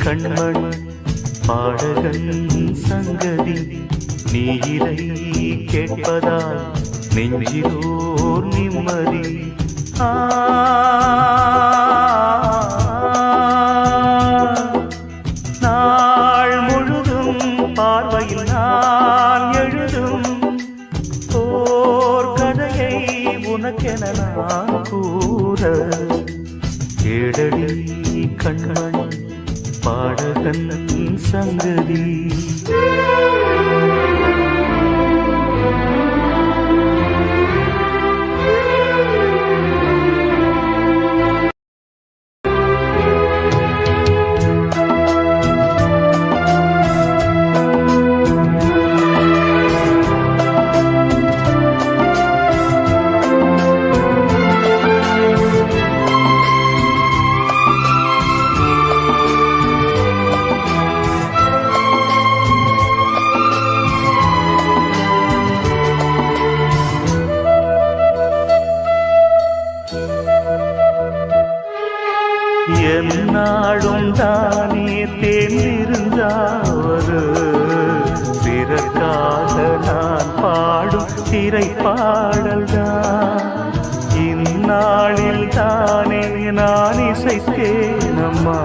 கண்மண் பாடகன் சங்கதி நீ இதை கேட்பதால் நெஞ்சிலோர் நிம்மதி. நாள் முழுதும் பார்வையில் நான் எழுதும் ஓர் கதையை உனக்கென நான் கூற கேடடி கண்மண் பாடகன் சங்கதி. என்னாடும் தானே தேர்ந்திருந்தாவது பிறக்காக நான் பாடும் திரைப்பாடல்தான். இந்நாளில் தானே நான் இசைத்தேனம்மா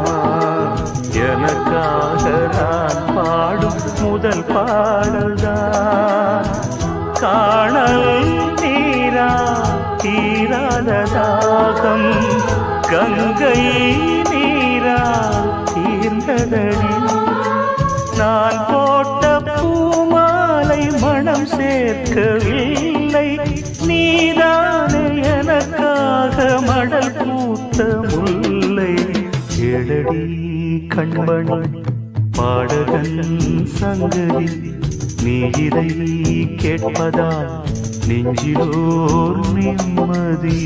எனக்காக நான் பாடும் முதல் பாடல்தான். காணல் நீரா தீராத தாகம் கங்கை நீரா தீர்ந்ததடி. நான் போட்ட பூமாலை மனம் சேர்க்கவில்லை நீதானே எனக்காக மடல் பூத்த முல்லை. கேளடி கண்மண் பாடகன் சங்கதி நீ இதை கேட்பதால் நெஞ்சிலோர் நிம்மதி.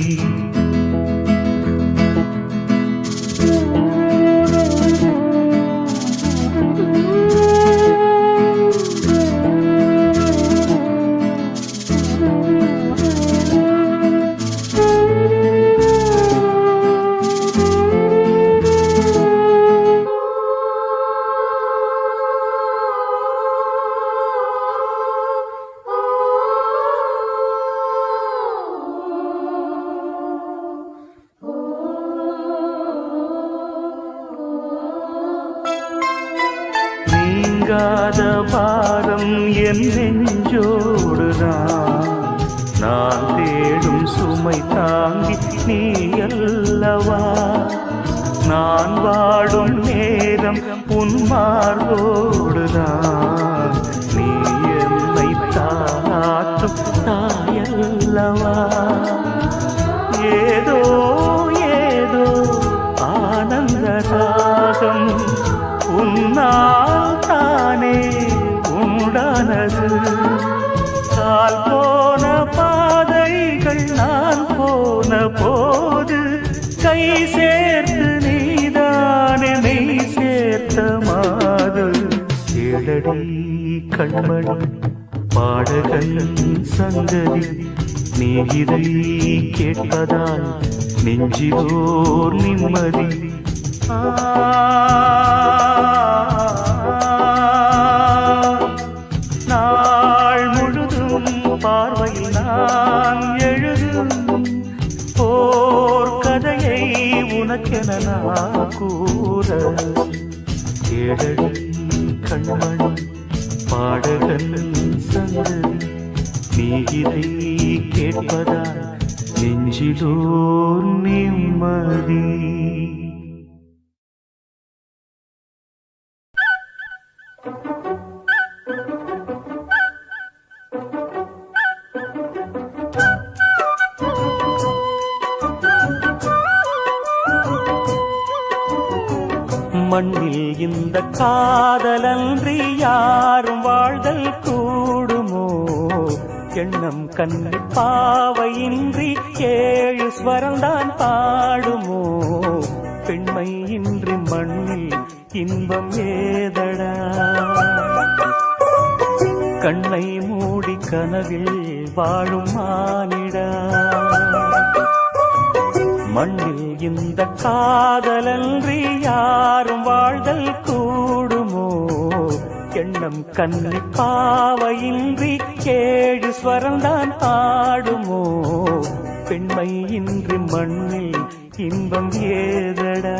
நீங்காத பாரம் என் நெஞ்சோடுதான் நான் தேடும் சுமை தாங்கி நீ அல்லவா. நான் வாடும் நேரம் உன் மார்போடுதான் நீ என்னை தாளாட்டும் தாயல்லவா. ஏதோ ஏதோ ஆனந்த ராகம் உன்னால் தானே உண்டானது. கால் போன பாதைகள் நான் போன போது கை சேர்த்து நீதானே மெய் சேர்த்த மாது. கேளடி கண்மண் பாடகன் சங்கதி நீ இதை கேட்பதால் நெஞ்சிலோர் நிம்மதி. நாள் முழுதும் பார்வையில் நான் எழுதும் ஓர் கதையை உனக்கென நான் கூற கேளடி கண்மண் பாடகன் சங்கதி நீ இதை கேட்பதால் நெஞ்சிலோர் நிம்மதி. மண்ணில் இந்த காதலன்றி யாரும் வாழ்தல் கூடுமோ. எண்ணம் கண்ணி பாவையின்றி 7 ஸ்வரம்தான் பாடுமோ. பெண்மை இன்றி மண்ணில் இன்பம் ஏதடா. கண்ணை மூடி கனவில் வாழும் மானிடா. மண்ணில் இந்த காதலன்றி யாரும் வாழ்தல் கூடுமோ எண்ணம் கன்னி பாவையின்றி ஏழு ஸ்வரம்தான் ஆடுமோ பெண்மை இன்றி மண்ணில் இன்பம் ஏதடா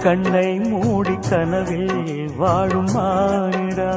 கண்ணை மூடி கனவில் வாழும் மானிடா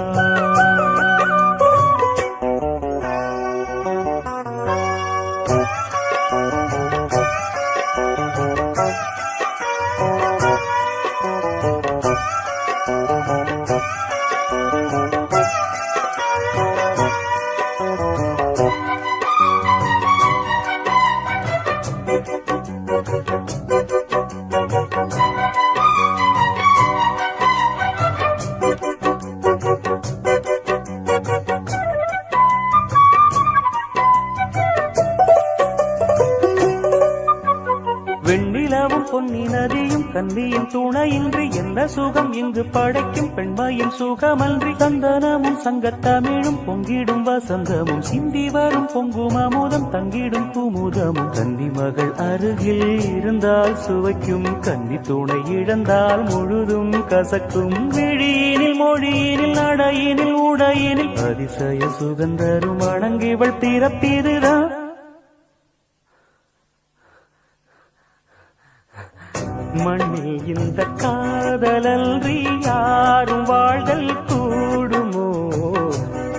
வெண்ணிலவும் பொன்னி நதியும் கன்னியின் துணையின்றி என்ன சுகம் இங்கு படைக்கும் பெண்மையின் சுகமன்றி சந்தனமும் சங்கத்தமிழும் பொங்கிடும் வசந்தமும் சிந்தி வரும் பொங்கும் அமுதம் தங்கிடும் குமுதமும் கன்னி மகள் அருகில் இருந்தால் சுவைக்கும் கன்னி துணை இழந்தால் முழுதும் கசக்கும் விழியினில் மொழியினில் நடையினில் உடையினில் அதிசய சுகந்தரும் அடங்கிவள் பிறப்பிதுதான் மண்ணில் இந்த காதலன்றி யாரும் வாழ்தல் கூடுமோ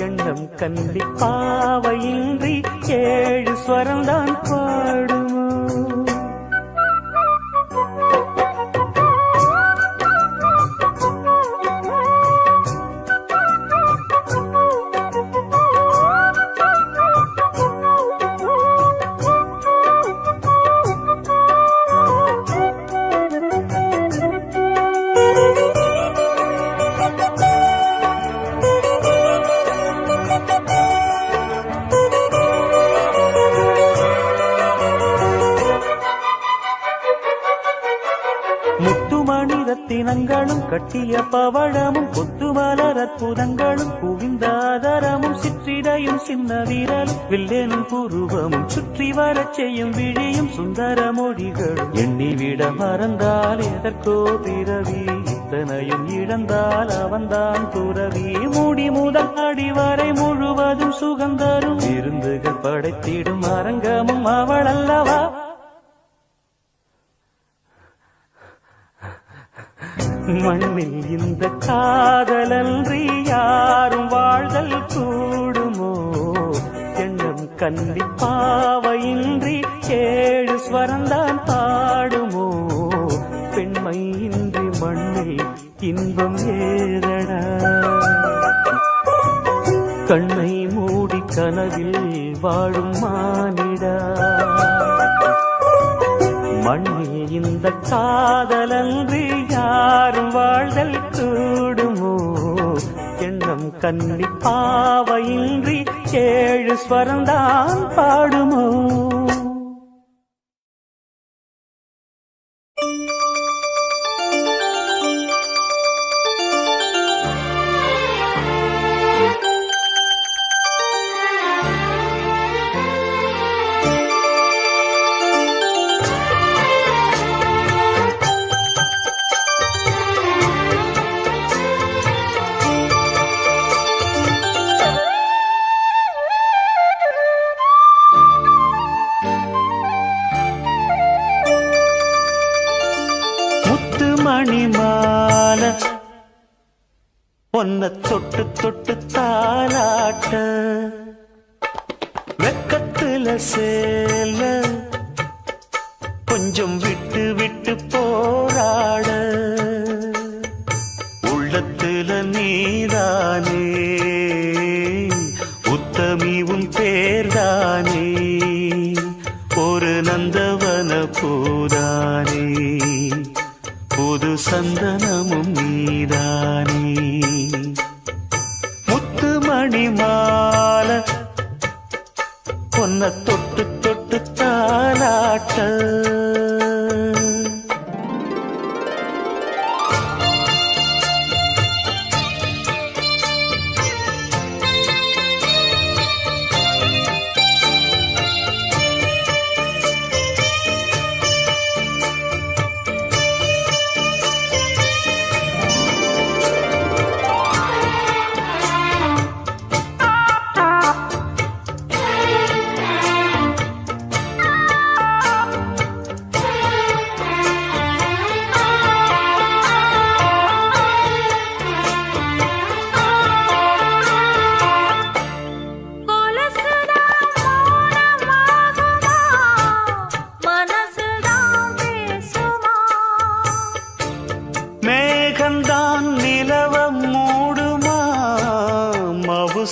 எண்ணம் கன்னி பாவையின்றி ஏழு ஸ்வரம்தான் பாடுமோ முத்துமணி ரத்தினங்களும் கட்டிய பவழமும் கொத்துமலர் அற்புதங்களும் குவிந்தாதரமும் சிற்றிடையும் சின்ன வீரல் வில்லேனும் புருவமும் சுற்றி வரச் செய்யும் விழியும் சுந்தர மொழிகளும் எண்ணிவிட மறந்தால் எதற்கோ பிறவி இத்தனையும் இழந்தால் அவன்தான் துறவி மூடி முதல் அடிவரை முழுவதும் சுகந்தரும் விருந்துகள் படைத்திடும் அரங்கமும் அவள் அல்லவா மண்ணில் இந்த காதலன்றி யாரும் வாழ்தல் கூடுமோ எண்ணம் கன்னி பாவையின்றி ஏழு ஸ்வரந்தான் பாடுமோ பெண்மை இன்றி மண்ணில் இன்பம் ஏதடா கண்ணை மூடி கனவில் வாழும் மானிடா மண்ணில் இந்த காதலன்றி யாரும் வாழ்தல் கூடுமோ எண்ணம் கன்னி பாவையின்றி ஏழு ஸ்வரம்தான் பாடுமோ மணிமால பொன்ன தொட்டு தொட்டு தாலாட்ட வெக்கத்துல சேல கொஞ்சம் விட்டு விட்டு போராட உள்ளத்துல நீதானே உத்தமி உன் பேர்தானே ஒரு நந்தவன பூதானே புது சந்தனமும் நீதானே முத்துமணி மால பொன்ன தொட்டு தொட்டு தாலாட்ட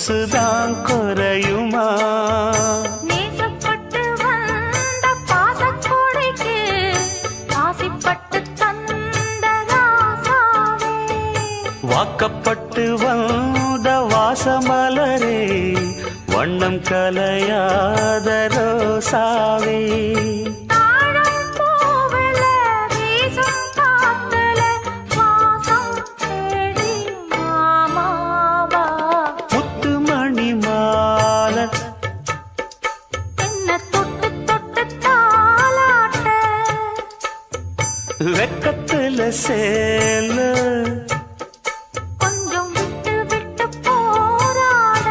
கொலுசுதான் குறையுமா? நேசப்பட்டு வந்த பாசக்கொடைக்கு ஆசைப்பட்டு தந்த ராசாவே, வாக்கப்பட்டு வந்த வாசமலரே, வண்ணம் கலையாத ரோசாவே. வெக்கத்துல சேல கொஞ்சம் விட்டு விட்டு போராட,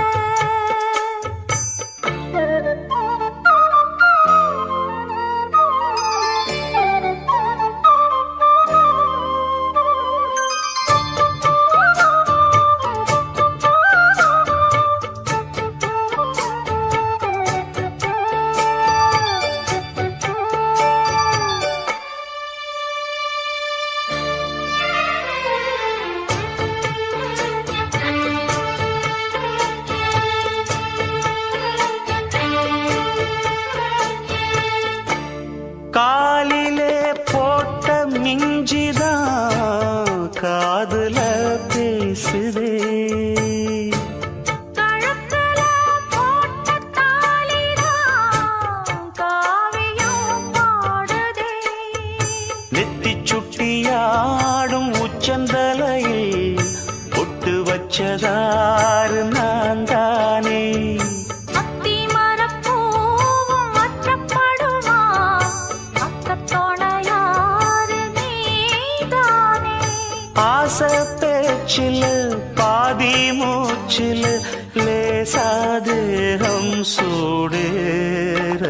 காலிலே போட்ட மிஞ்சிதான் காதுல பேசுதே, கழுத்துல போட்ட தாலிதான் காவியம் பாடுதே, நெத்தி சுட்டியாடும் உச்சந்தலையில் பொட்டு வச்சதாறு நான் தானே. ஆசை பேச்சில் பாதி மூச்சில் லேசாதேகம் சூடேற,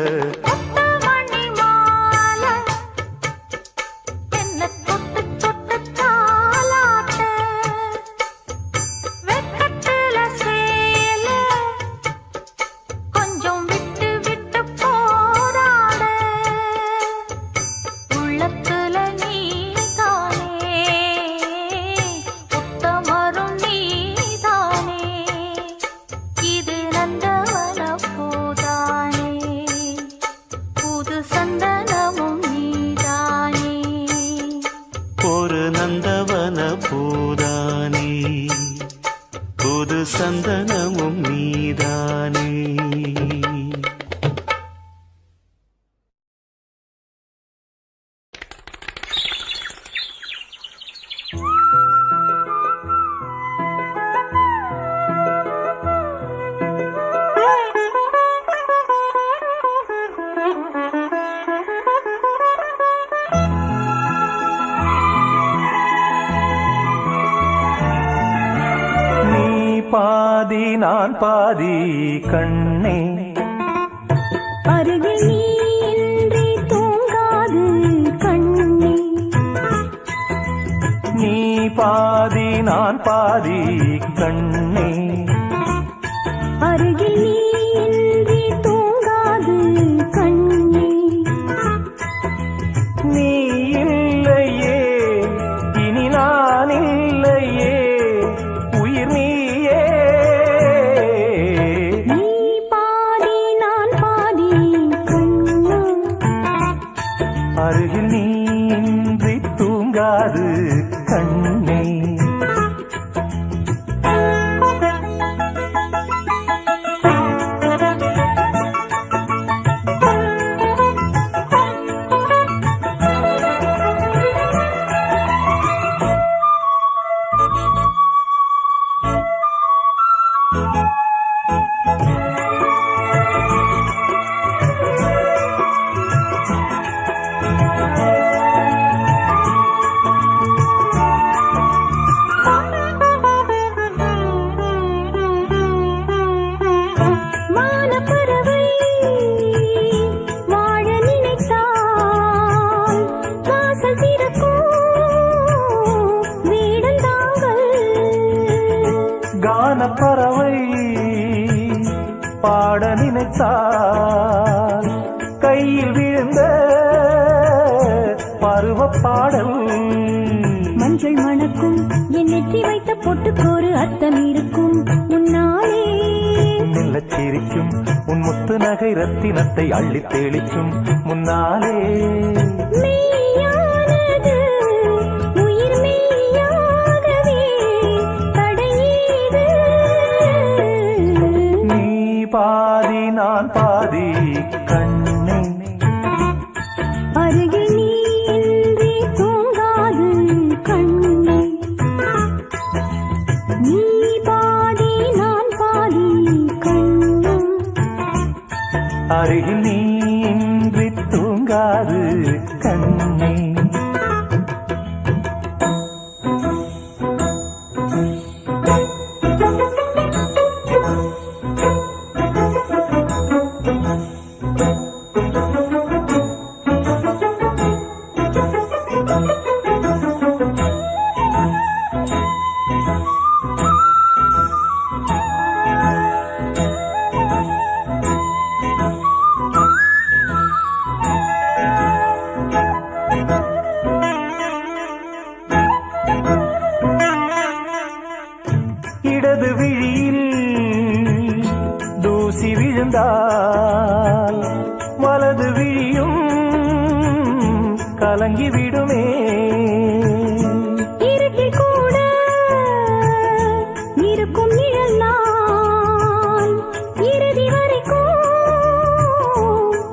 ஒரு நந்தவன பூதானே, புது சந்தனமும் நீதானே. பாதி நான் பாதி கண்ணே, அருகில் நீ இன்றி தூங்காது கண்ணே, நீ பாதி நான் பாதி கண்ணே, அருகில் நீ இன்றி தூங்காது கண்ணே, நீ இல்லையே இனி நான் இல்லையே உயிர் நீயே. நீ பாதி நான் பாதி கண்ணா, அருகில் நீ இன்றி தூங்காது கண்ணே. பறவை பாட நினைத்தால் கையில் விழுந்த பருவ பாடல். மஞ்சள் மணக்கும் என் நெற்றி வைத்த பொட்டுக்கோரு அர்த்தம் இருக்கும் முன்னாலே மெல்லச் சிரிக்கும் உன் முத்து நகை ரத்தினத்தை அள்ளித் தெளிக்கும் முன்னாலே மெய்யானது உயிர் மெய்யாகவே தடையீது நீ பாதி நான் பாதி கண்ணே அருகில் நீ இன்றி தூங்காது கண்ணே நீ பாதி நான் பாதி கண்ணே அருகில் நீ இன்றி தூங்காது கண்ணே இடது விழியில் தூசி விழுந்தால் வலது விழியும் கலங்கி விடுமே இருட்டில் கூட இருக்கும் நிழல் நான் இறுதி வரைக்கும்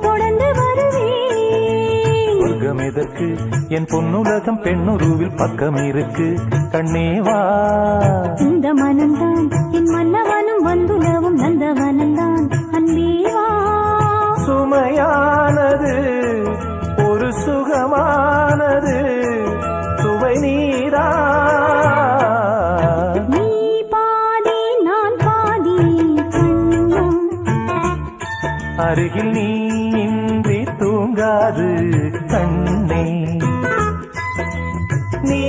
தொடர்ந்து வருவேன் சொர்க்கம் எதற்கு என் பொன்னுலகம் பெண்ணுருவில் பக்கம் இருக்கு கண்ணேவா இந்த மனம்தான் என் மன்னவனும் வந்துலவும் நந்தவனம்தான் அன்பேவா சுமையானது ஒரு சுகமானது சுவை நீரா நீ பாதி நான் பாதி கண்ணம் அருகில் நீ இன்றி தூங்காது கண்ணே நீ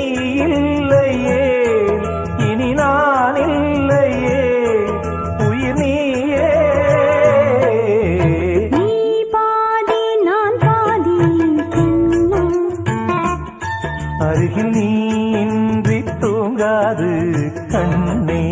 இல்லையே இனி நான் இல்லையே உயிர் நீயே நீ பாதி நான் பாதி கண்ணம் அருகில் நீ இன்றி தூங்காது கண்ணே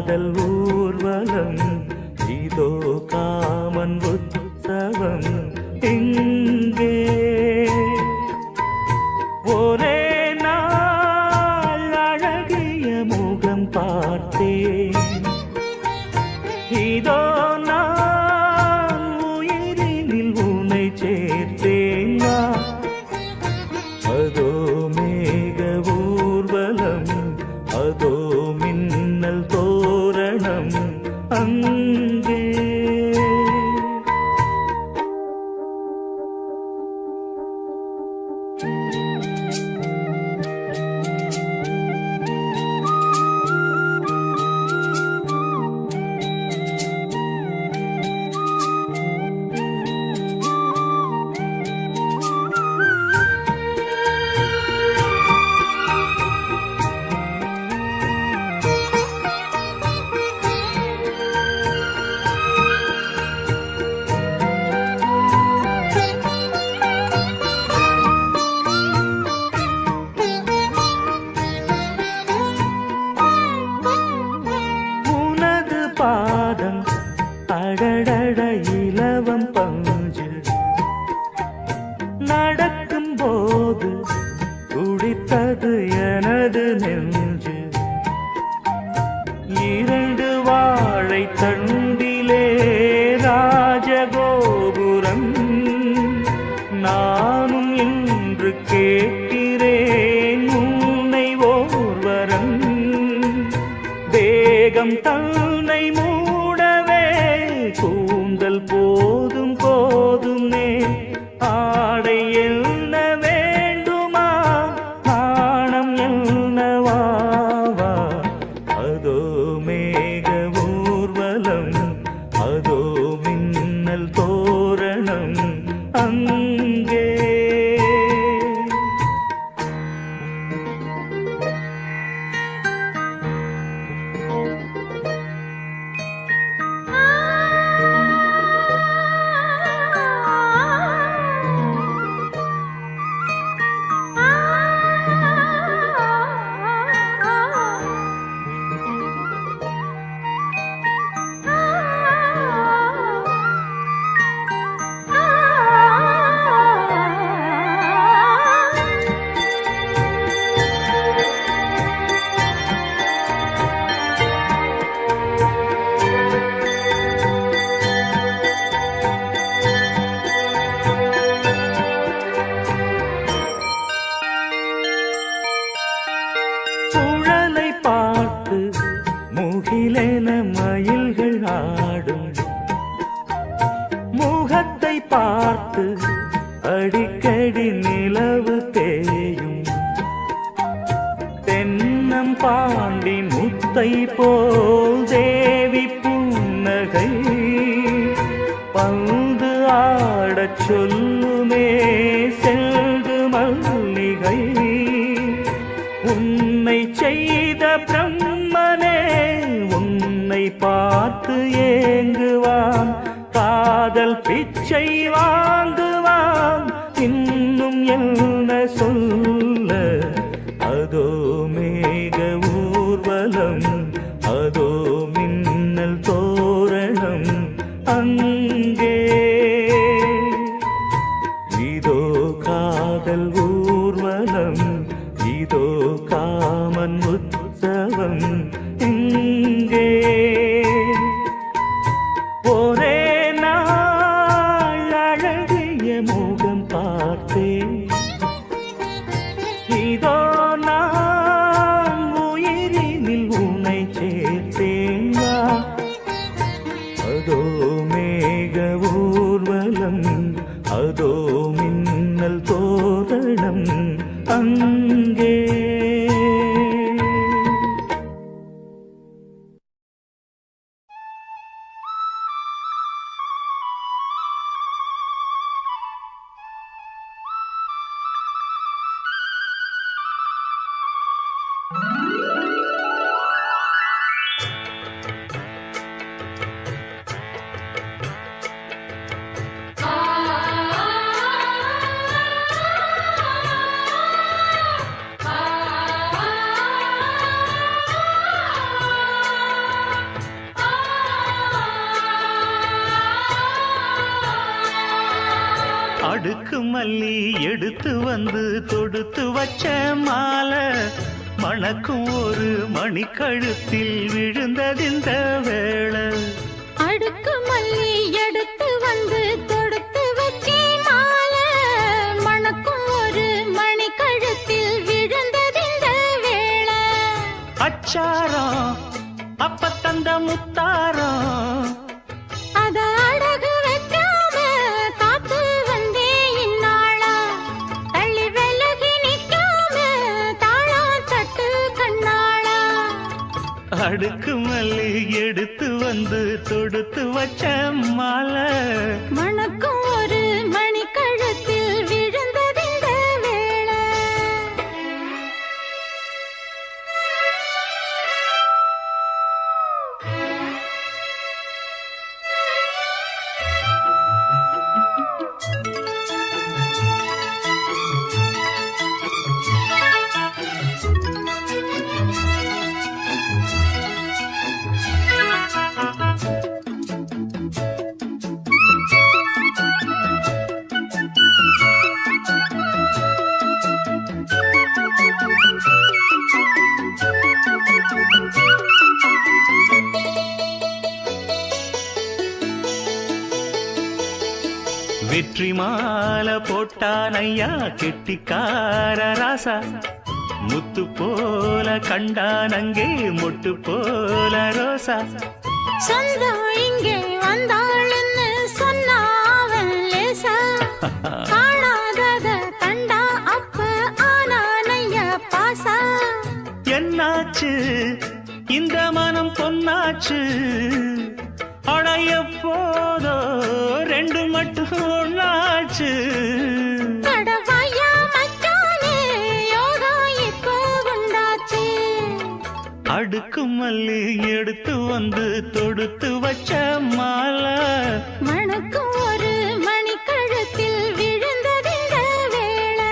காதல் ஊர்வலம் இதோ காமன் உற்சவம் இங்கே ஒரே நாள் அழகிய முகம் பார்த்தேன் இதோ நான் உயிரினில் உன்னை சேர்த்தேன் அதோ மேக ஊர்வலம் அதோ மின்னல் தோரணம் அங்கே பாதம் அடடட இலவம் பஞ்சு நடக்கும் போது குடித்தது எனது நெஞ்சு இரண்டு வாழை தண்டிலே ராஜகோபுரம் நானும் இன்று கேட்கிறேன் உன்னை ஓர்வரம் தேகம் தன்னை மூடவே கூந்தல் போதும் போதுமே ஆடை என்ன வேண்டுமா நாணம் என்னவாவா அதோ மேக ஊர்வலம் அதோ மின்னல் தோரணம் அங்கே சுழலை பார்த்து முகிலென மயில்கள் ஆடும் முகத்தை பார்த்து அடிக்கடி நிலவு தேயும் தென்னம் பாண்டி முத்தை போல் தேவி புன்னகை பந்து ஆடச் சொல்லுமே செல்கு மல்லிகை உன்னை செய்த பிரம்மனே உன்னை பார்த்து ஏங்குவான் காதல் பிச்சை வாங்குவான் இன்னும் என்ன சொல்ல அதோ மேக ஊர்வலம் அதோ மின்னல் தோரணம் அங்கே இதோ காதல் ஊர்வலம் இதோ காமன் உற்சவம் இங்கே ஒரே நாள் அழகிய முகம் பார்த்தேன் அடுக்கு மல்லி எடுத்து வந்து தொடுத்து வச்ச மாலை மணக்கும் ஒரு மணிக்கழுத்தில் விழுந்ததிந்த வேளை அடுக்கு மல்லி எடுத்து வந்து தொடுத்து வச்சே மாலை மணக்கும் ஒரு மணி கழுத்தில் விழுந்ததிந்த வேளை அச்சாரம் அப்ப தந்த முத்தாரம் அத அடகு வைக்காம காத்து வந்தே இந்நாளா தள்ளி விலகி நிக்காம தாளா தட்டு கண்ணாளா அடுக்கு மல்லி எடுத்து வந்து தொடுத்து வச்ச மாலை மணக்கும் ஒரு மணி கழுத்தில் விழுந்ததிந்த வேளை வெற்றி மாலை போட்டான் ஐயா கெட்டிக்கார ராசா முத்து போல கண்டான் அங்கே மொட்டு போல ரோசா சொந்தம் இங்கே வந்தாள்னு சொன்னாவன் லேசா காணாதத கண்டா அப்ப ஆனானைய பாசா என்னாச்சு இந்த மனம் பொன்னாச்சு அடைய போதோ ரெண்டு மட்டும் ஒன்னாச்சு கடவாயா மச்சானே யோகா இப்போ உண்டாச்சு அடுக்கு மல்லி எடுத்து வந்து தொடுத்து வச்ச மாலை மணக்கும் ஒரு மணி கழுத்தில் விழுந்ததிந்த வேளை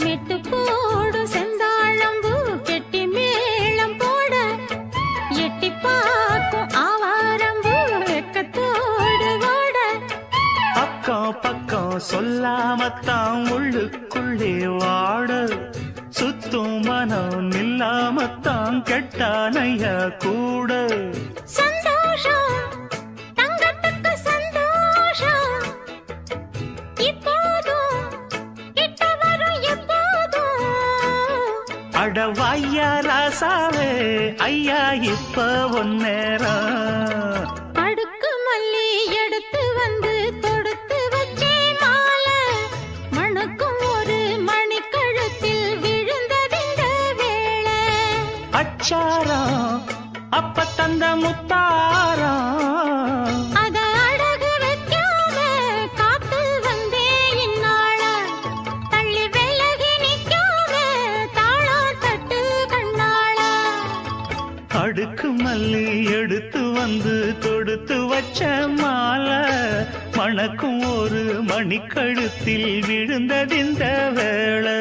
மெட்டு போடு செந்தாழம்பூ கெட்டி மேளம் போட எட்டி பார்க்கும் ஆவாரம்பூ வெக்கத்தோடு ஓட பக்கம் பக்கம் சொல்லாமத்தான் உள்ளுக்குள்ளே வாட சுத்தும் மனம் நில்லாமத்தான் கெட்டானைய கூட சந்தோஷம் தங்கத்துக்கு சந்தோஷம் இப்போதும் கிட்ட வரும் எப்போதும் அடவாயா ராசாவே ஐயா இப்ப ஒன்னேரம் அடுக்கு மல்லி எடுத்து வந்து தொடுத்து வச்சே மாலை மணக்கும் ஒரு மணி கழுத்தில் விழுந்ததிந்த வேளை அச்சாரம் அப்ப தந்த முத்தாரம் அத அடகு வைக்காம காத்து வந்தே இந்நாளா தள்ளி விலகி நிக்காம தாளா தட்டு கண்ணாளா அடுக்கு மல்லி எடுத்து வந்து தொடுத்து வச்ச மாலை மணக்கும் ஒரு மணிக்கழுத்தில் விழுந்ததிந்த வேளை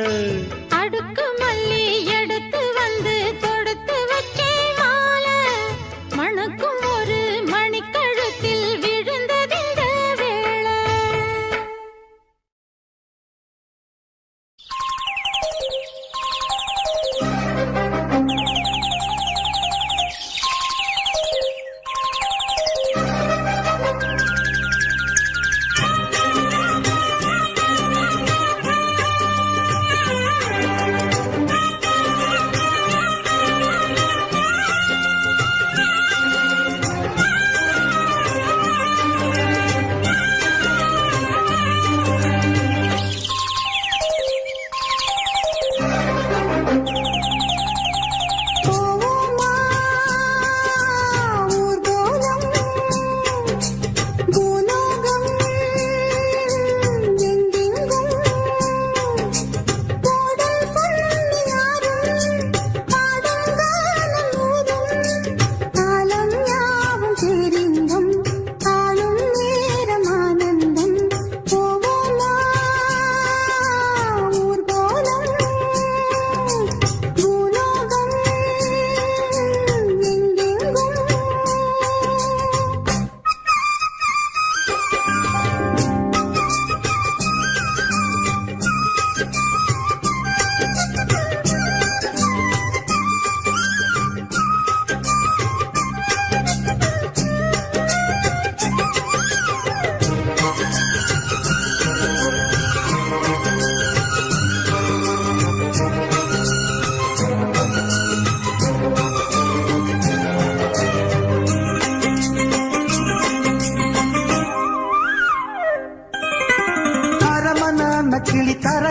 அடுக்கு மல்லி எடுத்து வந்து தொடுத்து வச்சே மாலை மணக்கும் ஒரு மணி கழுத்தில் விழுந்ததிந்த வேளை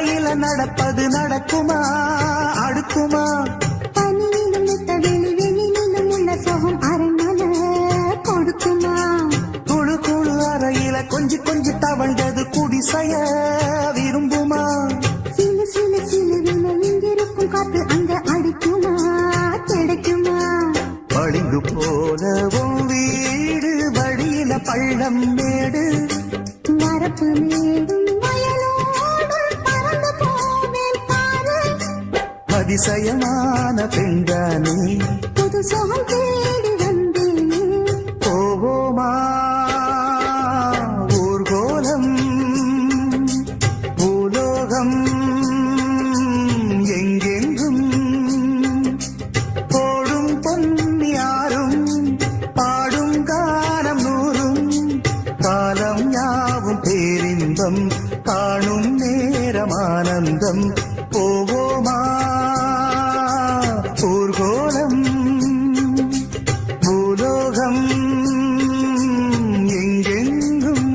தரையில நடப்பது நடக்குமா அடுக்குமா பனியிலும் முத்த வெளி வெளியிலும் உள்ள சோகம் அரண்மனை கொடுக்குமா குழு குழு அறையில கொஞ்சி கொஞ்சி தவழ்ந்தது குடிசைய விரும்புமா சிலு சிலு சிலுவின இங்கிருக்கும் காத்து அங்க அடிக்குமா கிடைக்குமா பளிங்கு போலவும் வீடு வழியில பள்ளம் மேடு வரப்பு மேடும் வயலோடும் பறந்து போவேன் பாரு அதிசயமான பெண்தானே புது சோகம் தேடி வந்தேனே போவோமா ஊர்கோலம் பூலோகம் எங்கெங்கும் போடும் பொன்னியாரும் பாடும் காலம் நூறும் காலம் யாவும் பேரின்பம் காணும் நேரம் ஆனந்தம் போவோமா ஊர்கோலம் பூலோகம் எங்கெங்கும்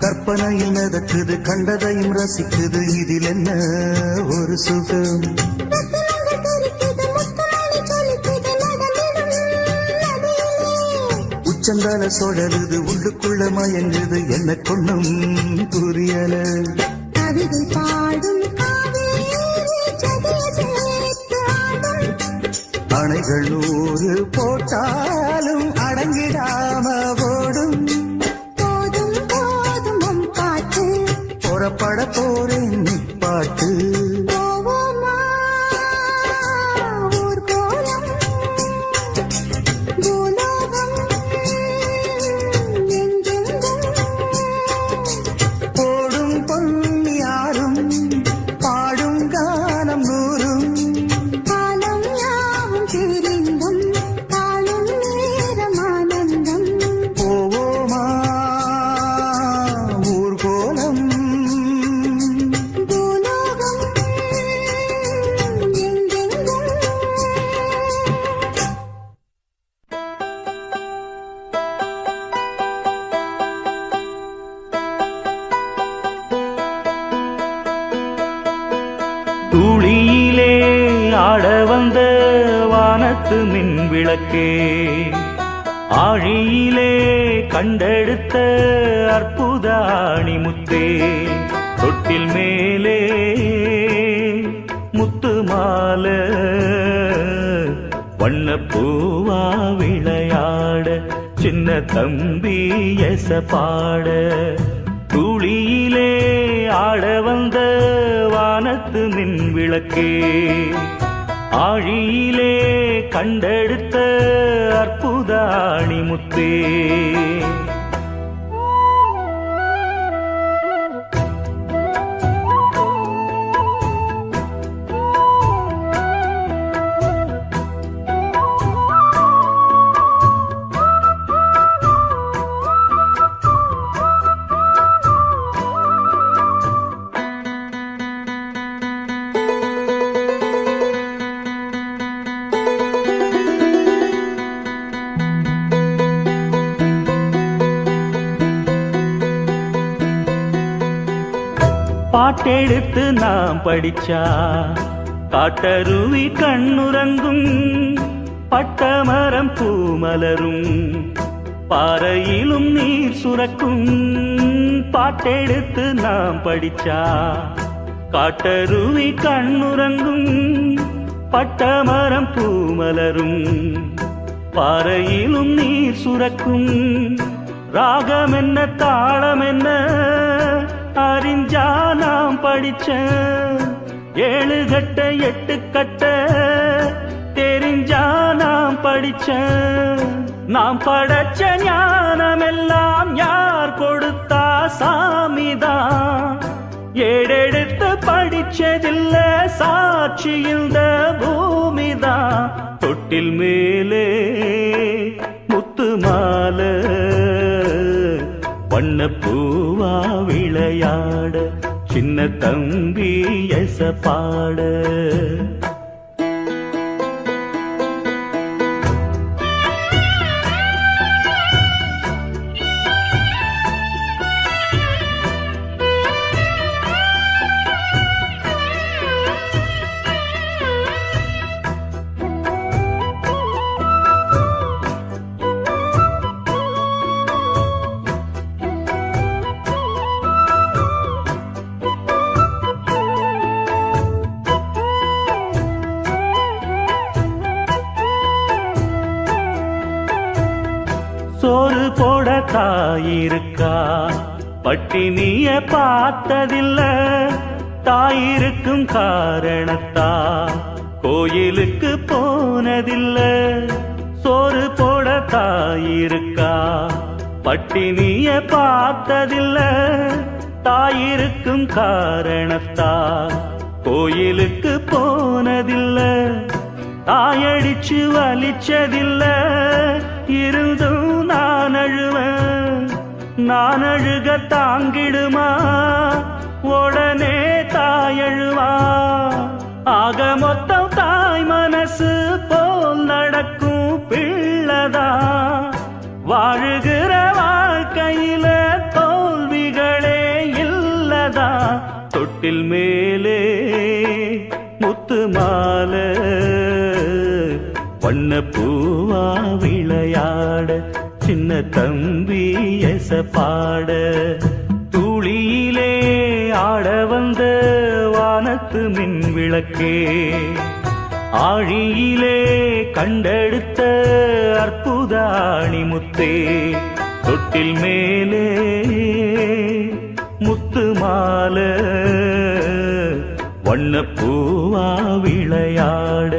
கற்பனையில் மிதக்குது கண்டதையும் ரசிக்குது இதில் என்ன ஒரு சுகம் உச்சந்தால சுழலுது உள்ளுக்குள்ள மயங்குது என்ன கொண்ணும் புரியல கவிதை பாடும் காவேரி ஜதிய சேர்த்து ஆடும் அணைகள் நூறு போட்டாலும் அடங்கிடாம ஓடும் போதும் போதும் உன் பாட்டு புறப்பட போறேன் நிப்பாட்டு போவோமா ஊர்கோலம் பூலோகம் எங்கெங்கும் போடும் பொன்னியாரும் பாடும் கானம் நூறும் காலம் யாவும் பேரின்பம் காணும் நேரம் ஆனந்தம் போவோமா ஊர்கோலம் பூலோகம் எங்கெங்கும் துளியிலே ஆட வந்த வானத்து மின் விளக்கே ஆழியிலே கண்டெடுத்த அற்புத ஆணிமுத்தே தொட்டில் மேலே முத்து மாலை வண்ணப்பூவா விளையாட சின்ன தம்பி எச பாட துளியிலே ஆட வந்த வானத்து மின் விளக்கே ஆழியிலே கண்டெடுத்த அற்புத ஆணிமுத்தே பாட்டெடுத்து நாம் படிச்சா காட்டருவி கண்ணுறங்கும் பட்டமரம் பூமலரும் பாறையிலும் நீர் சுரக்கும் பாட்டெடுத்து நாம் படிச்சா காட்டருவி கண்ணுறங்கும் பட்டமரம் பூமலரும் பாறையிலும் நீர் சுரக்கும் ராகம் என்ன தாளம் என்ன அறிஞ்சா நாம் படிச்ச 7 கட்ட 8 கட்ட தெரிஞ்சா நாம் படிச்ச நாம் படைச்ச ஞானமெல்லாம் யார் கொடுத்தா சாமிதான். ஏடெடுத்து படிச்சதில்ல சாட்சி இந்த பூமிதான். தொட்டில் மேலே முத்து மாலை வண்ண பூவா விளையாட சின்ன தம்பி எச பாட. சோறு போட தாயிருக்கா பட்டினிய பார்த்ததில்ல. தாயிருக்கும் காரணத்தா கோயிலுக்கு போனதில்ல. சோறு போட தாயிருக்கா பட்டினிய பார்த்ததில்ல. தாயிருக்கும் காரணத்தா கோயிலுக்கு போனதில்ல. தாயடிச்சு வலிச்சதில்ல இருந்தும் நான் அழுவேன். நான் அழுக தாங்கிடுமா உடனே தாயழுவா. ஆக மொத்தம் தாய் மனசு போல் நடக்கும் பிள்ளதா. வாழுகிற வாழ்க்கையில தோல்விகளே இல்லதா. தொட்டில் மேலே முத்து மாலை வண்ண பூவா விளையாட சின்ன தம்பி எச பாட. தூளியிலே ஆட வந்த வானத்து மின் விளக்கே ஆழியிலே கண்டெடுத்த அற்புத அணிமுத்தே. தொட்டில் மேலே முத்து மாலை வண்ண பூவா விளையாட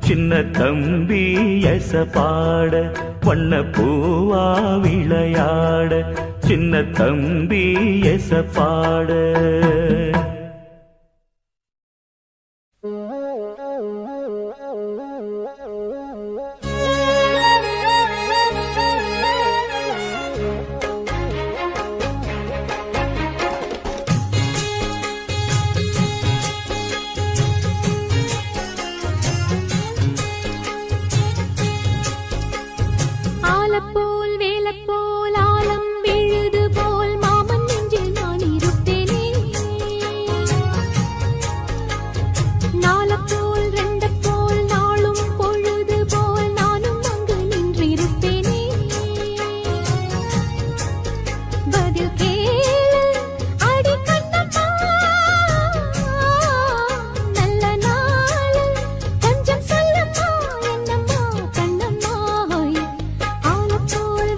சின்ன தம்பி எச பாட. வண்ண பூவா விளையாட சின்ன தம்பி எச பாட. ஆலப்போல் வேலப்போல் ஆலம் விழுது போல் மாமன் நெஞ்சில் நான் இருப்பேனே. நாலப்போல் ரெண்டப்போல் நாளும் பொழுது போல் நானும் அங்கு நின்றிருப்பேனே. பதில் கேளு அடி கண்ணம்மா, நல்ல நாள் கொஞ்சம் சொல்லம்மா என்னம்மா கண்ணம்மா. ஆலப்போல்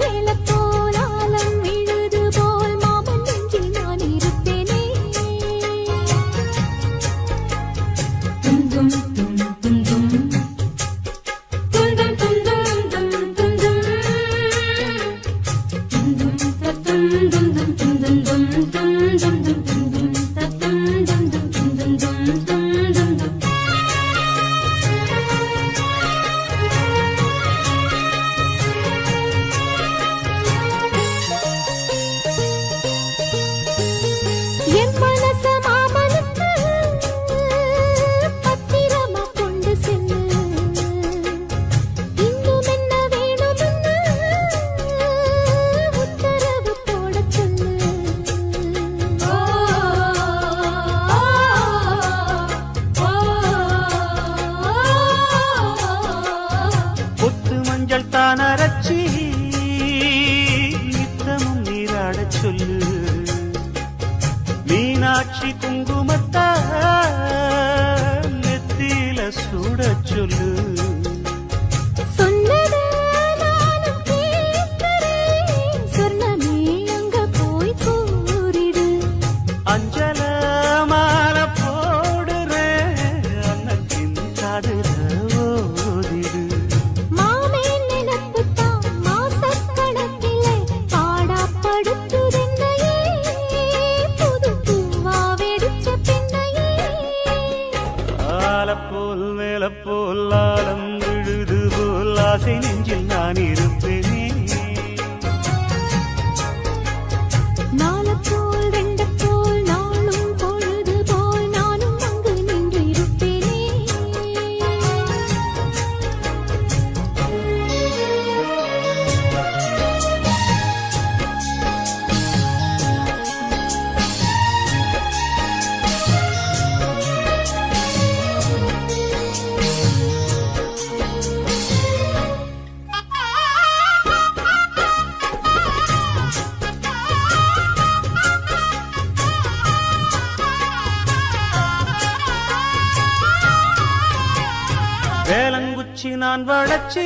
நான் வளர்ச்சி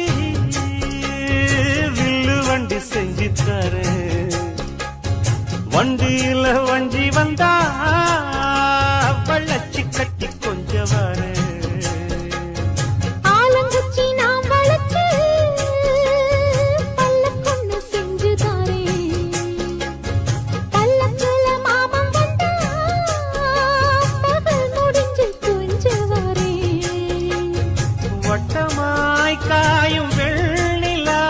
வில்லு வண்டி செஞ்சு தரேன். வண்டியில வஞ்சி வந்தா வள்ளச்சி கட்டி கொஞ்சம் வரேன். ஆலங்குச்சி நாம் வளர்த்து பல்லக்கொன்னு செஞ்சு தாரேன். பல்லக்குல மாமன் வந்தா பகல் முடிஞ்சு கொஞ்சம் வரேன். வட்டமாய் காயும் வெள்ளிலா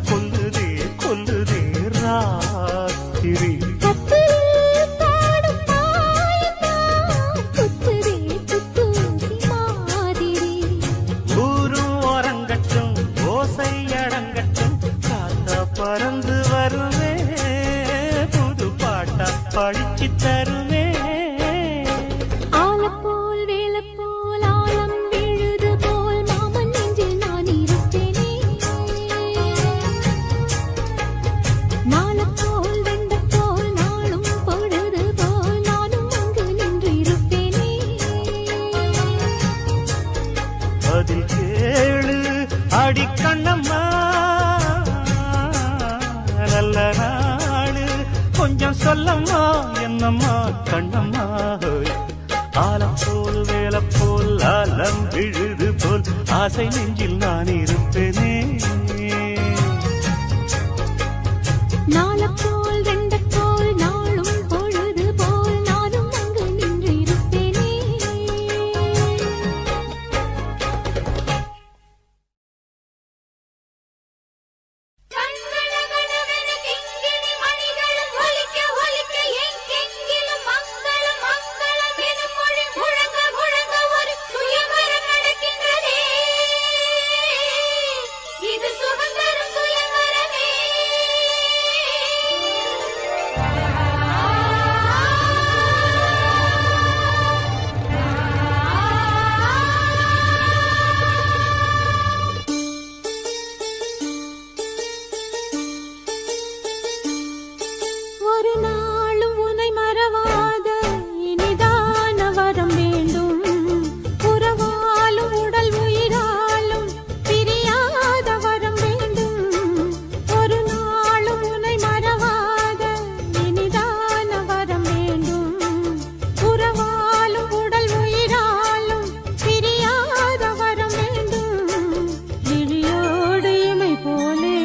கொல்லுதே கொல்லுதே ராத்திரி. கத்திரில் பாடும் தாயத்தான் குத்துதே குத்தூசி மாதிரி. ஊரும் ஓரங்கட்டும் ஓசை அடங்கட்டும் காத்தா பறந்து வருவே புது பாட்டா படிச்சு தருவே. ஆலப்போல் வேலப்போல் ஆலம் விழுது போல் மாமன் நெஞ்சில் நான் இருப்பேனே. நாளப்போல் வெண்டப்போல் நாளும் பொழுது போல் நானும் அங்கு நின்று இருப்பேனே. அதில் கேளு அடி கண்ணம்மா நல்ல நாடு கொஞ்சம் சொல்லம்மா என்னம்மா கண்ணம்மா. ஆலம் போல் வேலை போல் ஆலம் விழுது போல் ஆசை நெஞ்சில் நான் இருப்பேனே. நாளப்போல் வெண்டப்போல் நாளும் பொழுது போல் நானும் அங்கு நின்று இருப்பேனே. கண்களகனவென கிங்கிணி மணிகளும் ஒலிக்க ஒலிக்க எங்கெங்கிலும் மங்களம் மங்களம் எனும் மொழி முழங்க முழங்க ஒரு சுயவரம் நடக்கின்றதே. இது சுதந்திரம் சுயவரமே. ஒரு நாளும் உனை மறவாத இனிதான வரம் வேண்டும். உறவாலும் உடல் உயிராலும் பிரியாத வரம் வேண்டும். ஒரு நாளும் உனை மறவாத இனிதான வரம் வேண்டும். உறவாலும் உடல் உயிராலும் பிரியாத வரம் வேண்டும். விழியோடு இமை போலே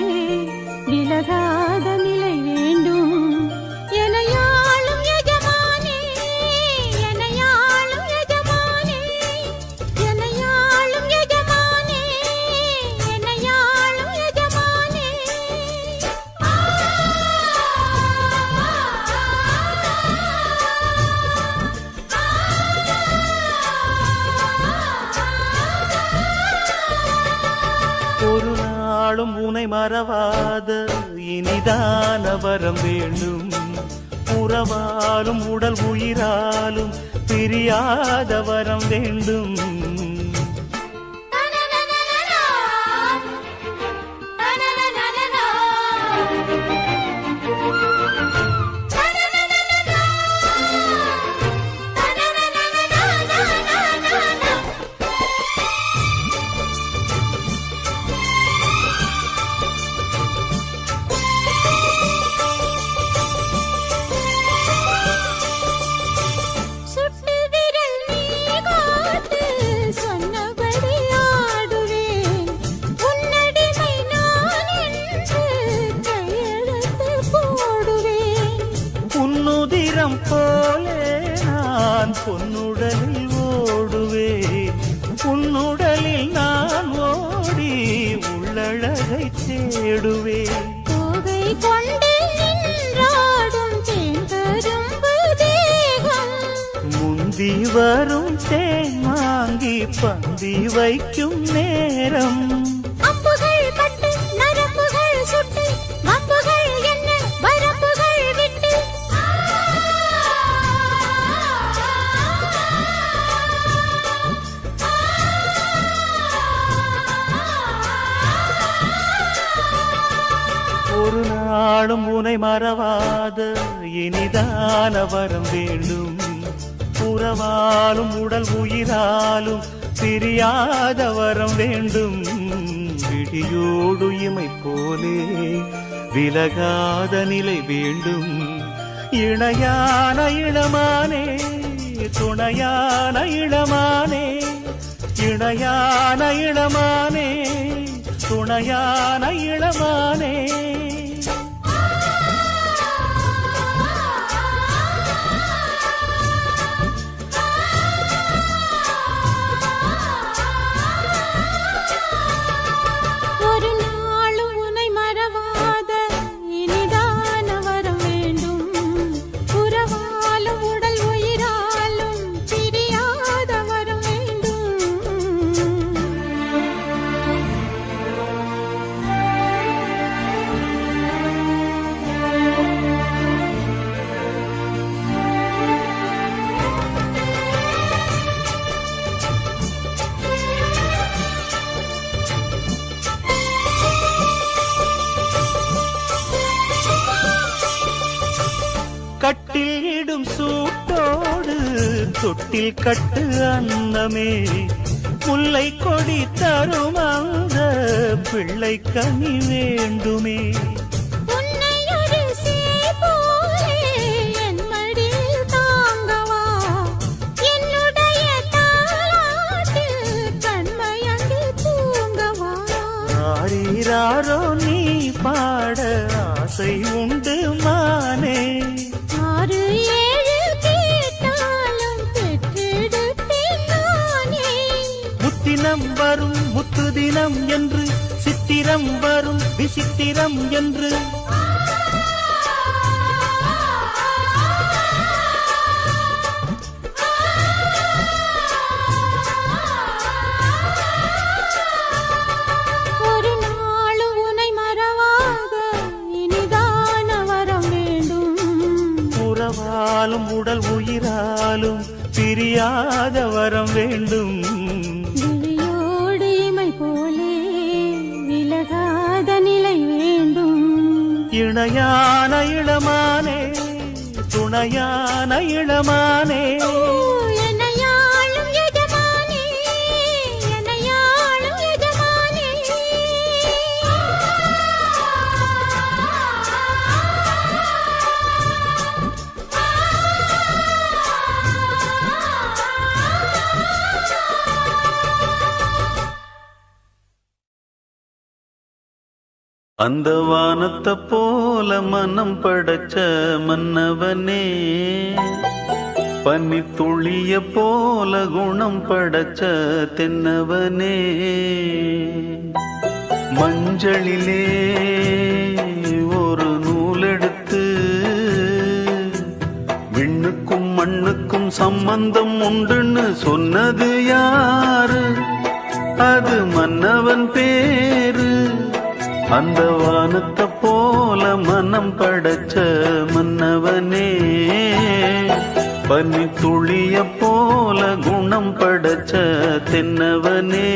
விலகாத நிலை வேண்டும். எனையாளும் எஜமானே எனையாளும் எஜமானே எனையாளும் எஜமானே எனையாளும் எஜமானே. ஒரு நாளும் உனை மறவாத இனிதான வரம் வேண்டும். உறவாலும் உடல் உயிராலும் பிரியாத வரம் வேண்டும். சுட்டு விரல் நீ காத்து சொன்னபடி ஆடுவேன். உன்னடிமை நான் என்று கையெழுத்து போடுவேன். உன்னுதிரம் போலே நான் பொன்னுடலில் ஓடுவேன். உன்னுடலில் நான் ஓடி உள்ளழகை தேடுவேன். கோகை கொண்டு நின்றாடும் தேன்கரும்பு தேகம். முந்தி வரும் தேன் வாங்கி பந்தி வைக்கும் நேரம். அம்புகள் பட்டு நரம்புகள் சுட்டு வம்புகள் என்ன வரம்புகள் விட்டு. ஒரு நாளும் உனை மறவாத இனிதான வரம் வேண்டும். உறவாலும் உடல் உயிராலும் பிரியாத வரம் வேண்டும். விழியோடு இமை போலே விலகாத நிலை வேண்டும். இணையான இளமானே துணையான இளமானே, இணையான இளமானே துணையான இளமானே. ஒரு நாளும் உன்னை மறவாத இனிதான வரம் வேண்டும். உறவாலும் உடல் உயிராலும் பிரியாத வரம் வேண்டும். கட்டில் இடும் சூட்டோடு தொட்டில் கட்டு அன்னமே, முல்லை கொடி தரும் அந்த பிள்ளை கனி வேண்டுமே. உன்னை ஒரு சேய் போலே என் மடியில் தாங்கவா, என்னுடைய தாலாட்டில் கண்மயங்கி தூங்கவா. ஆரீராரோ நீ பாட ஆசை உண்டு மானே, 6 7 கேட்டாலும் பெற்றெடுப்பேன் நானே. முத்தினம் வரும் முத்து தினம் என்று, சித்திரம் வரும் விசித்திரம் என்று. ஒரு நாளும் உன்னை மறவாத இனிதான வரம் வேண்டும். உறவாலும் உடல் உயிராலும் பிரியாத வரம் வேண்டும். விழியோடு இமை போலே விலகாத நிலை வேண்டும். இணையான இளமானே துணையான இளமானே. என்னையாளும் எஜமானே, என்னையாளும் எஜமானே. அந்த வானத்தை போல மனம் படைச்ச மன்னவனே, பனி துளிய போல குணம் படைச்ச தென்னவனே, மஞ்சளிலே ஒரு நூலெடுத்து விண்ணுக்கும் மண்ணுக்கும் சம்பந்தம் உண்டுன்னு சொன்னது யாரு? அது மன்னவன் பேரு. அந்த வானத்தை போல மனம் படைச்ச மன்னவனே, பனி துளிய போல குணம் படைச்ச தென்னவனே.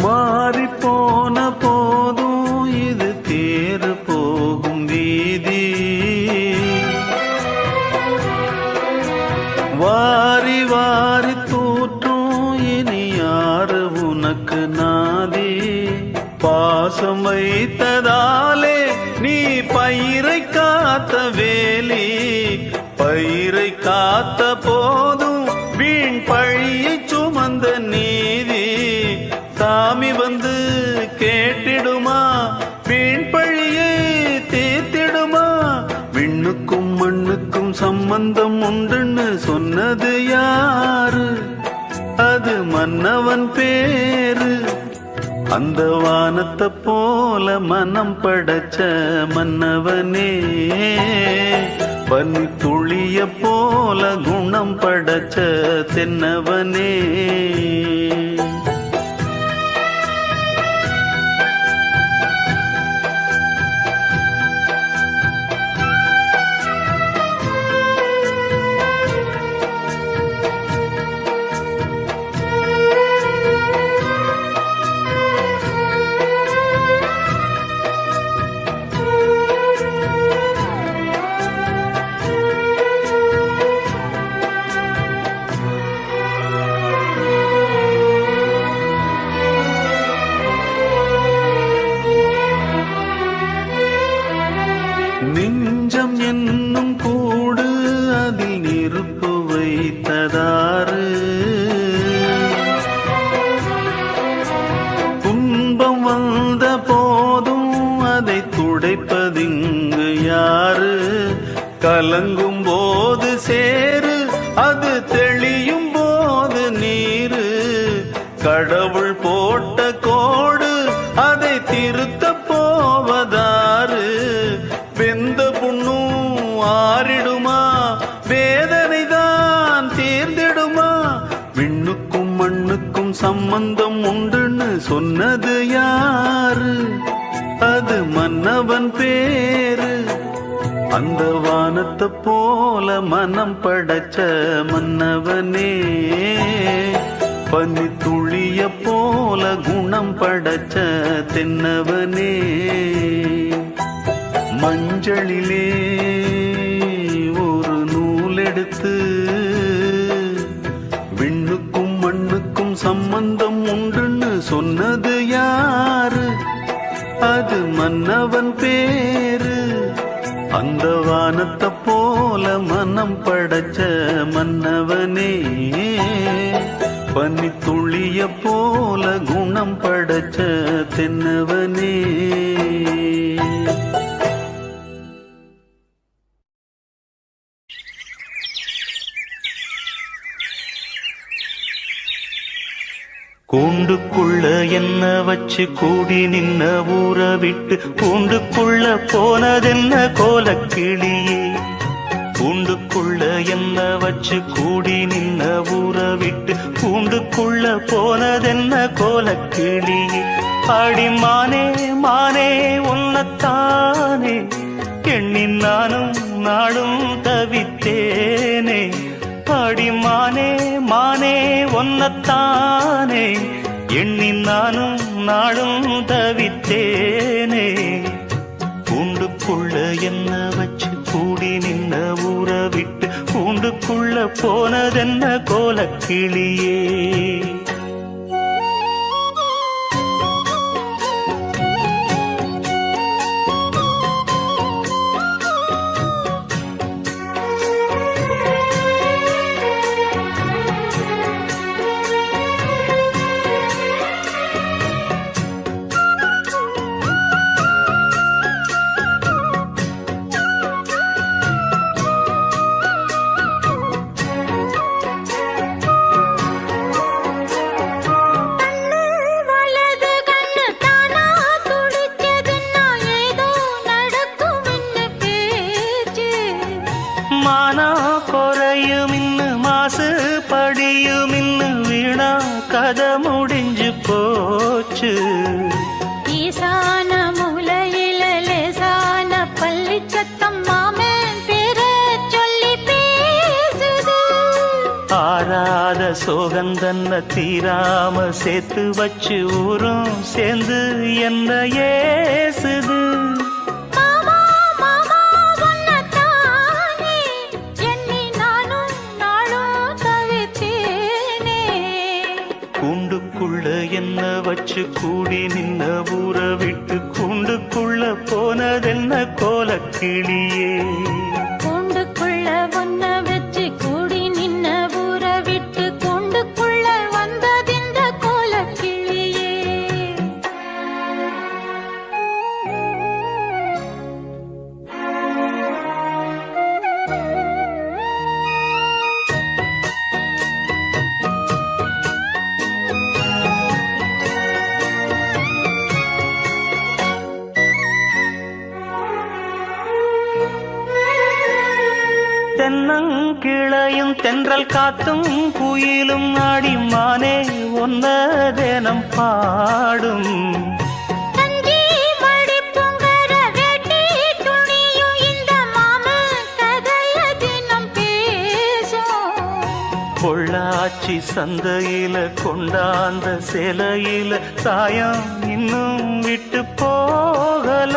மாறி போன போதும் இது தேறு போகும் வீதி, வாரி வாரி தூற்றும் இனி யாரு உனக்கு நாதி? பாசம் வைத்ததாலே நீ பயிரை காத்த வேலி, பயிரை காத்த போதும் வீண் பழியை சுமந்த நீதி. சாமி வந்து கேட்டிடுமா, வீண் பழியை தீர்த்திடுமா? விண்ணுக்கும் மண்ணுக்கும் சம்பந்தம் உண்டுன்னு சொன்னது யாரு? அது மன்னவன் பேரு. அந்த வானத்தை போல மனம் படைச்ச மன்னவனே, பனி துளிய போல குணம் படைச்ச தென்னவனே. நெஞ்சம் என்னும் கூடு அதில் நெருப்பு வைத்ததாறு, துன்பம் வந்த போதும் அதை துடைப்பதிங்கு யாரு? கலங்கும் போது சேரு, அது தெளியும் போது நீரு. கடவுள் போட்ட கோடு அதை திருத்த போவதாறு? வெந்த புண்ணும் ஆறிடுமா, வேதனை தான் தீர்ந்திடுமா? விண்ணுக்கும் மண்ணுக்கும் சம்பந்தம் உண்டுன்னு சொன்னது யாரு? அது மன்னவன் பேரு. அந்த வானத்தை போல மனம் படைச்ச மன்னவனே, பனி துளிய போல குணம் படைச்ச தென்னவனே. மஞ்சளிலே ஒரு நூல் எடுத்து விண்ணுக்கும் மண்ணுக்கும் சம்பந்தம் உண்டுன்னு சொன்னது யாரு? அது மன்னவன் பேரு. அந்த வானத்தை போல மனம் படைச்ச மன்னவனே, பனி துளிய போல குணம் படைச்ச தென்னவனே. கூண்டுக்குள்ள என்ன வச்சு கூடி நின்ன ஊற விட்டு கூண்டுக்குள்ள போனதென்ன கோலக்கிளியே? கூண்டுக்குள்ள என்ன வச்சு கூடி நின்ன ஊற விட்டு கூண்டுக்குள்ள போனதென்ன கோலக்கிளியே? அடிமானே மானே உன்னத்தானே எண்ணி நானும் நாடும் தவித்தேனே. அடிமானே மானே ஒன்னத்தானே எண்ணி நானும் நாடும் தவித்தேனே. கூண்டுக்குள்ள என்ன வச்சு கூடி நின்ன ஊற விட்டு கூண்டுக்குள்ள போனதென்ன கோலக்கிளியே? கதை முடிஞ்சு போச்சு. ஈசான மூலையில லேசான பள்ளி சத்தம் மாமன் பேர சொல்லி பேசுது. ஆறாத சோகந்தன்ன தீராம சேர்த்து வச்சு ஊரும் சேர்ந்து என்ன ஏசுது. என்ன வச்சு கூடி நின்ன ஊற விட்டு கூண்டுக்குள்ள போனதென்ன கோலக்கிளியே? கூண்டுக்குள்ள ஒன்ன வச்சு கூடி நின்ன ஊற விட்டு கூண்டுக்குள்ள வந்ததிந்த கோலக்கிளியே. கிளையும் தென்றல் காத்தும் குயிலும் ஆடிமானே ஒன்ன தினம் பாடும் தஞ்சி மடிப்புங்கர வேட்டி துணியும் இந்த மாமன் கதைய தினம் பேசும். பொள்ளாச்சி சந்தையில கொண்டாந்த சிலையில சாயம் இன்னும் விட்டு போகல.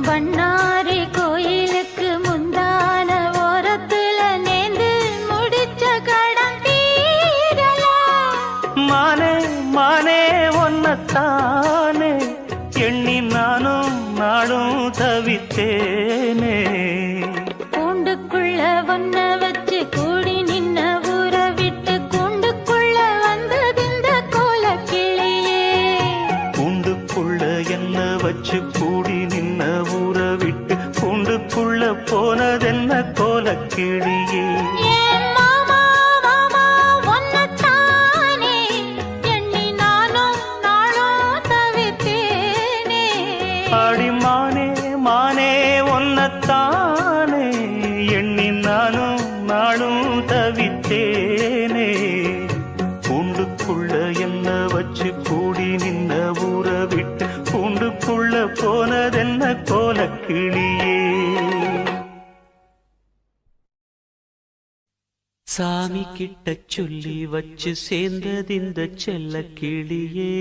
பண்ணாரி கோயிலுக்கு முந்தான ஓரத்துல நேந்து முடிச்ச கடன் தீரல. மானே மானே ஒன்னத்தானே எண்ணி நானும் நாடும் தவித்தேனே. கூண்டுக்குள்ள ஒன்ன வச்சு கூடி நின்ன ஊரை விட்டு கூண்டுக்குள்ள வந்ததிந்த கோலக்கிளியே. கூண்டுக்குள்ள என்ன வச்சு கூடி நின்ன ஊரை விட்டு கூண்டுக்குள்ள போனதென்ன கோலக்கிளியே. ஏன் மாமா மாமா ஒன்னத்தானே எண்ணி நானும் நாளும் தவித்தேனே. ஆடி மானே மானே ஒன்னத்தானே எண்ணி நானும் நாடும் தவித்தேனே. கூண்டுக்குள்ள என்ன வச்சு கூடி நின்ன ஊரை விட்டு கூண்டுக்குள்ள போனதென்ன கோலக்கிளியே. சாமி கிட்ட சொல்லி வச்சு சேர்ந்ததிந்த செல்ல கிளியே.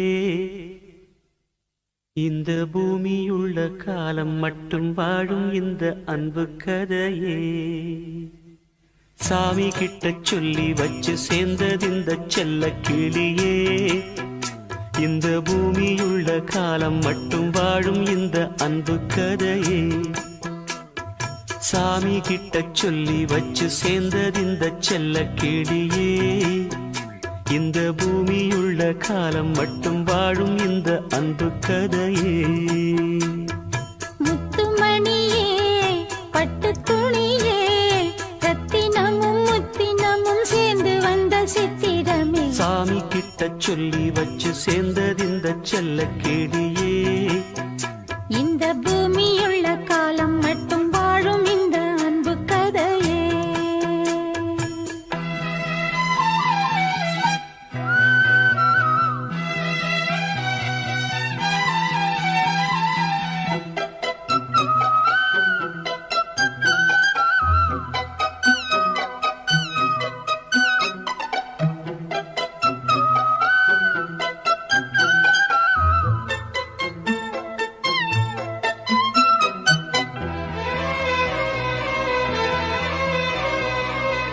இந்த பூமியுள்ள காலம் மட்டும் வாழும் இந்த அன்பு கதையே. சாமி கிட்ட சொல்லி வச்சு சேர்ந்ததிந்த செல்ல கிளியே. இந்த பூமியுள்ள காலம் மட்டும் வாழும் இந்த அன்பு கதையே. சாமி கிட்ட சொல்லி வச்சு சேர்ந்ததிந்த செல்ல கிளியே. இந்த பூமியுள்ள காலம் மட்டும் வாழும் இந்த அன்பு கதையே. முத்துமணியே பட்டு துணியே ரத்தினமும் முத்தினமும் சேர்ந்து வந்த சித்திரமே. சாமி கிட்ட சொல்லி வச்சு சேர்ந்ததிந்த செல்ல கிளியே. இந்த பூமியுள்ள காலம் மட்டும் வாழும் இந்த அன்பு கதையே.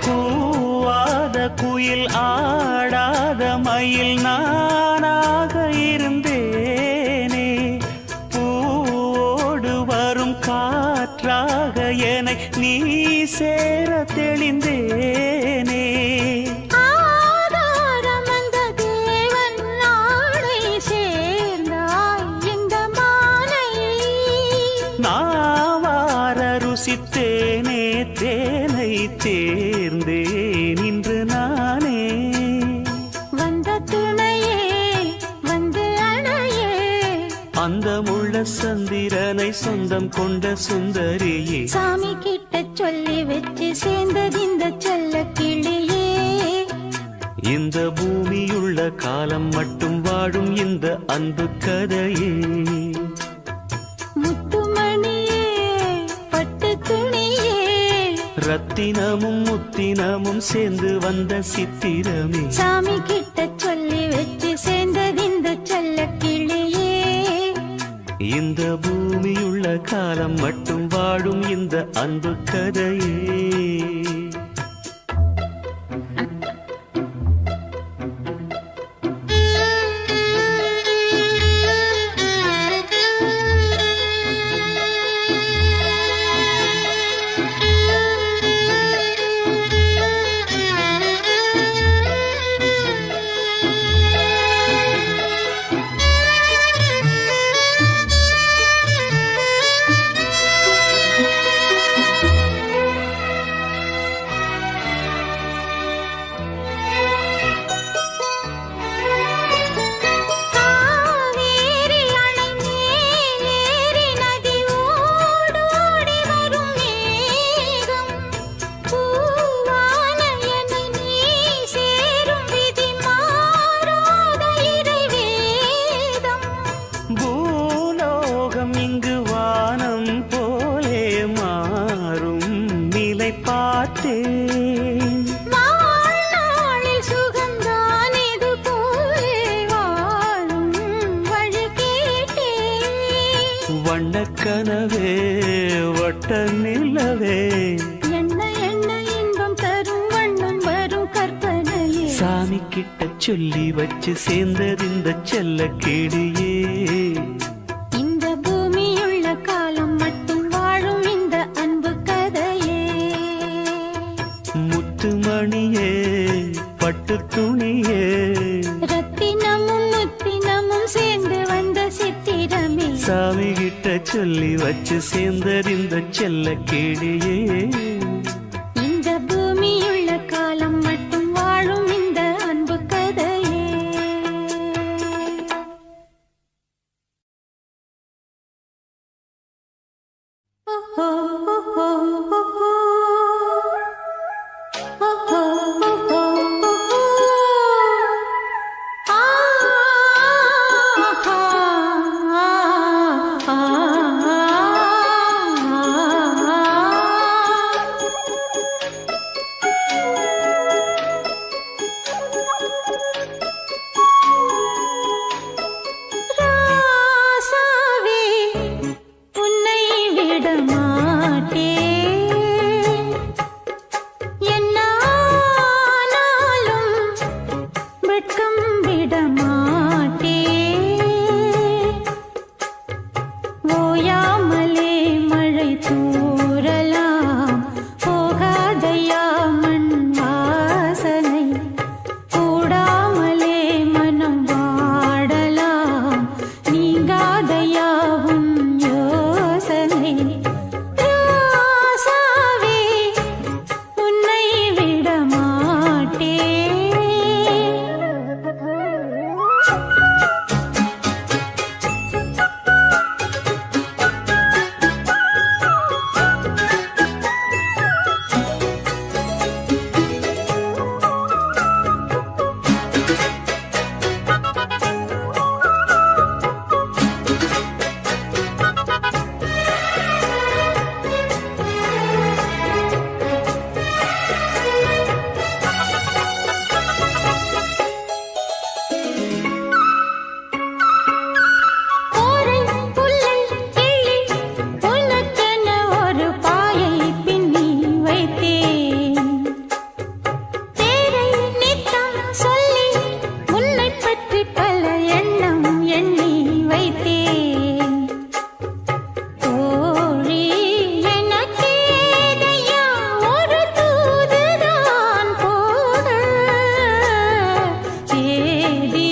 கூவாத குயில் ஆடாத மயில் நானாக இருந்தேனே. பூவோடு வரும் காற்றாக என்னை நீ சேர தெளிந்தேனே. ஆதாரம் அந்த தேவன் நாளை சேர்ந்தாய் இந்த மாலை. நாவார ருசித்தேனே தேனை தேர்ந்தேன் இன்று நானே. வந்த துணையே வந்து அணையே. அந்த முள்ள சந்திரனை சொந்தம் கொண்ட சுந்தரியே. சாமி கிட்ட சொல்லி வச்சு சேர்ந்ததிந்த செல்ல கிளியே. இந்த பூமியுள்ள காலம் மட்டும் வாழும் இந்த அன்பு கதையே. முத்துமணியே பட்டு துணியே ரத்தினமும் முத்தினமும் சேர்ந்து வந்த சித்திரமே. சாமி கிட்ட சொல்லி வச்சு சேர்ந்ததிந்த செல்ல கிளியே. இந்த பூமியுள்ள காலம் மட்டும் வாழும் இந்த அன்பு கதையே. தொட்ட நிலவே என்ன என்ன இன்பம் தரும் வண்ணம் வரும் கற்பனையே சாமி கிட்ட சொல்லி வச்சு சேர்ந்தது இந்த செல்ல கேடியே இந்த பூமியுள்ள காலம் மட்டும் வாழும் இந்த அன்பு கதையே முத்துமணியே பட்டு துணியே ரத்தினமும் முத்தினமும் சேர்ந்து வந்த சித்திரமே சாமி கிட்ட சொல்லி வச்சு சேர்ந்தது இந்த செல்ல கேடியே இந்த பூமியுள்ள காலம் மட்டும் வாழும் இந்த அன்பு கதையே ராசாவே உன்னை விட மாட்டேன் என்னானாலும் வெட்கம் விட மாட்டேன் ஓயாமலே மழை தூறலாம் போகாதையா மண் வாசனை கூடாமலே மனம் வாடலாம் நீங்காதையா உன் யோசனை ராசாவே உன்னை விட மாட்டேன் ஓரை புல்லை கிள்ளி உனக்கென ஒரு பாயை பின்னி வைத்தேன் தேரை நித்தம் சொல்லி உன்னைப் பற்றி பல எண்ணம் எண்ணி வைத்தேன் தோழி எனக்கேதையா ஒரு தூதுதான் போக சேதி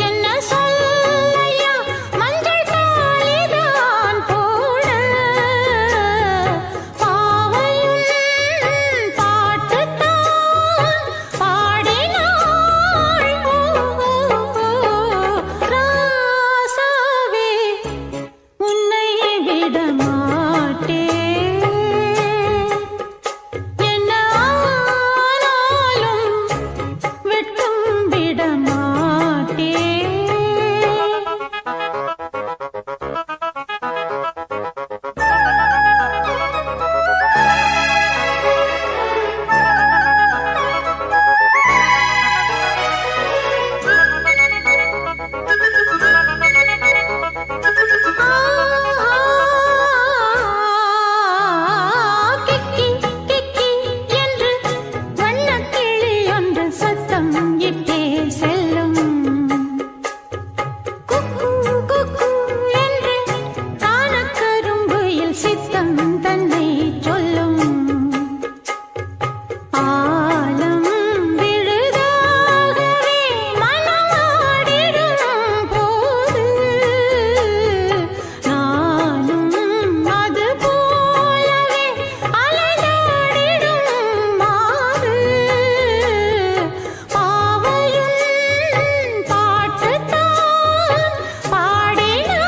என்ன சொல்லையா மஞ்சள் தாளிதான் போட பாவையும் பாட்டுத்தான் பாடினாள் ராசாவே உன்னை விட மாட்டேன் என்ன ஆனாலும் வெட்கம் விட மாட்டேன் கிக்கி கிக்கி என்று வண்ணக்கிளி ஒன்று சத்தம் இட்டே செல்லும் குக்கு குக்கு என்று கானக்கரும்புயில் சித்தம் தன்னை சொல்லும் ஆலம் விழுதாகவே மனமாடிடும் போது நானும் அது போலவே அலைந்தாடிடும் மாது பாவையும் பாட்டுத்தான் பாடினாள்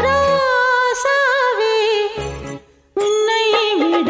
ராசாவே உன்னை விட